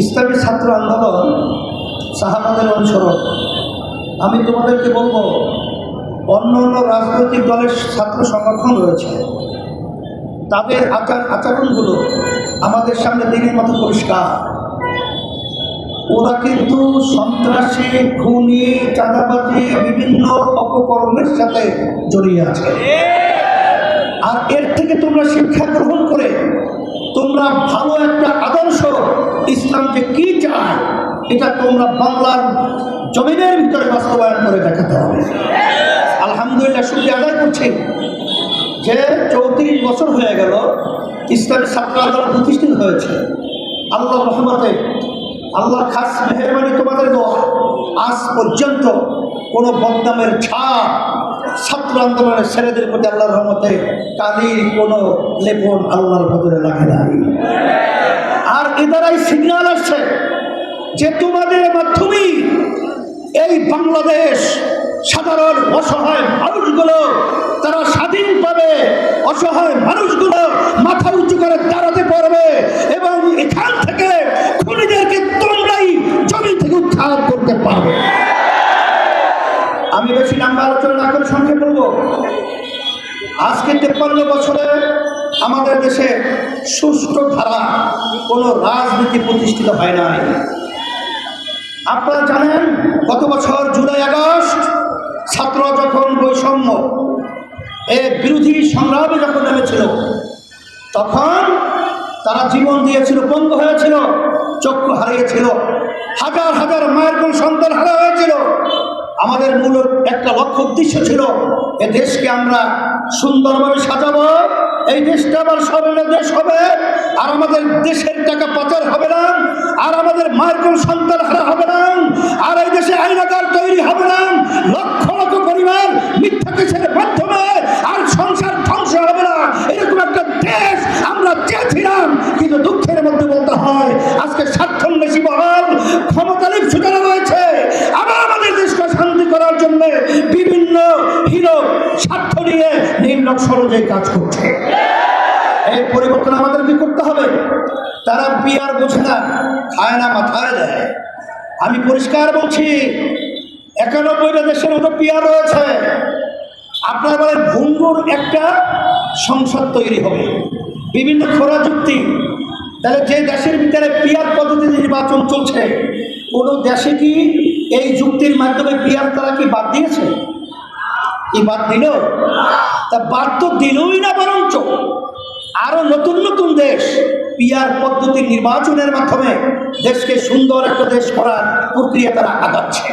ইসলামী ছাত্র আন্দোলন সাহাবাদের অনুসরণ। আমি তোমাদেরকে বলবো, অন্য অন্য রাজনৈতিক দলের ছাত্র সংগঠন রয়েছে, তাদের আচরণগুলো আমাদের সামনে দিনের মতো পরিষ্কার। ওরা কিন্তু সন্ত্রাসী, খুনি, চাঁদাবাজি, বিভিন্ন অপকর্মের সাথে জড়িয়ে আছে। আর এর থেকে তোমরা শিক্ষা গ্রহণ করে তোমরা ভালো একটা আদর্শ, ইসলাম যে কি চায় এটা তোমরা বাংলার জমিনের ভিতরে বাস্তবায়ন করে দেখাতে হবে। আলহামদুলিল্লাহ, শুকরিয়া আদায় করছি যে 34 বছর হয়ে গেল ইসলামী ছাত্র আন্দোলন প্রতিষ্ঠিত হয়েছে। আল্লাহর রহমতে, আল্লাহর খাস মেহরবানি, তোমাদের দোয়া, আজ পর্যন্ত কোনো বদনামের ছাপ ছাত্র আন্দোলনের ছেলেদের প্রতি আল্লাহর রহমতে কালির কোনো লেপন আল্লাহর ভেতরে লাগে নাই। আর এদারাই সিগন্যাল আসছে যে তোমাদের মাধ্যমেই এই বাংলাদেশ সাধারণ অসহায় মানুষগুলো তারা স্বাধীনভাবে অসহায় মানুষগুলো মাথা উঁচু করে দাঁড়াতে পারবে এবং এখান থেকে খুনিদেরকে তোমরাই জমি থেকে উদ্ধার করতে পারবে। আমি বেশি লম্বা আলোচনা না করে সংক্ষেপ বলবো। আজকে 53 বছরে আমাদের দেশে সুষ্ঠু ধারা কোনো রাজনীতি প্রতিষ্ঠিত হয় নাই। আপনারা জানেন, গত বছর জুলাই আগস্ট ছাত্র যখন বৈষম্য এর বিরোধী সংগ্রামে যখন নেমেছিল, তখন তারা জীবন দিয়েছিল, বন্ধ হয়েছিল, চক্ষু হারিয়েছিল, হাজার হাজার মায়ের কোন সন্তান হারা হয়েছিল। আমাদের মূল একটা লক্ষ্য উদ্দেশ্য ছিল, এ দেশকে আমরা সুন্দরভাবে সাজাবো, এই দেশটা আবার স্বর্ণের দেশ হবে, আর আমাদের দেশের টাকা পাচার হবে না, আর আমাদের মায়ের কোন সন্তান হারা হবে না, আর এই দেশে আইনাগার তৈরি হবে না, লক্ষ লক্ষ পরিবার মিথ্যা কেসের মাধ্যমে আর সংসার ধ্বংস হবে না, এরকম একটা দেশ আমরা চেয়েছিলাম। কিন্তু দুঃখের মধ্যে বলতে হয়, আজকে স্বার্থান্বেষী মহল, ক্ষমতালিপ সূচনা রয়েছে, আবার আমাদের দেশকে শান্তি করার জন্য বিভিন্ন হীন স্বার্থ নিয়ে নির্লক্ষ সরজে কাজ করছে। এই পরিবর্তন আমাদেরকে করতে হবে। তারা বিয়ার বোঝে না, খায় না, মাথায় দেয়। আমি পরিষ্কার বলছি, 91টা দেশের মতো পিয়ার রয়েছে। আপনারা বলেন ভঙ্গুর একটা সংসদ তৈরি হবে, বিভিন্ন খোরা যুক্তি। তাহলে যে দেশের ভিতরে পিয়ার পদ্ধতিতে নির্বাচন চলছে, কোনো দেশে কি এই যুক্তির মাধ্যমে পিয়ার তারা কি বাদ দিয়েছে? কি বাদ দিল? তা বাদ তো দিলই না, বরঞ্চ আরো নতুন নতুন দেশ পিয়ার পদ্ধতির নির্বাচনের মাধ্যমে দেশকে সুন্দর একটা দেশ করার প্রক্রিয়া তারা আগাচ্ছে।